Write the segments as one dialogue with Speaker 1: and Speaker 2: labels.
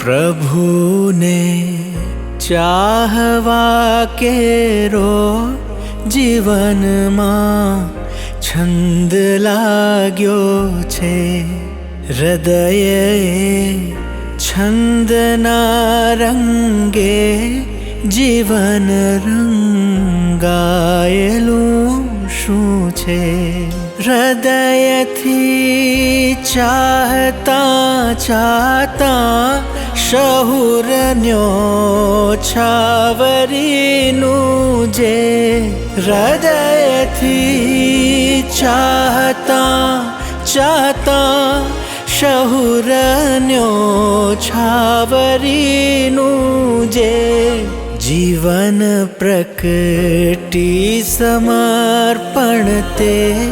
Speaker 1: પ્રભુને ચાહવા કેરો જીવનમાં છંદ લાગ્યો છે. હૃદયે છંદના રંગે જીવન રંગાયેલું શું છે? હૃદયથી ચાહતા ચાહતા શહુરન્યો છાવરીનું જે. હૃદયથી ચાહતા ચાહતા શહુરન્યો છાવરીનું જે. જીવન પ્રકટી સમર્પણ તે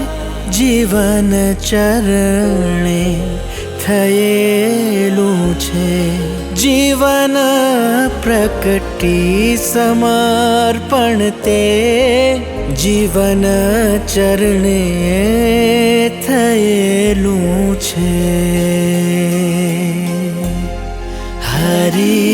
Speaker 1: જીવન ચરણે થયેલું છે. જીવન પ્રકટી સમર્પણ તે જીવન ચરણે થયેલું છે. હરિ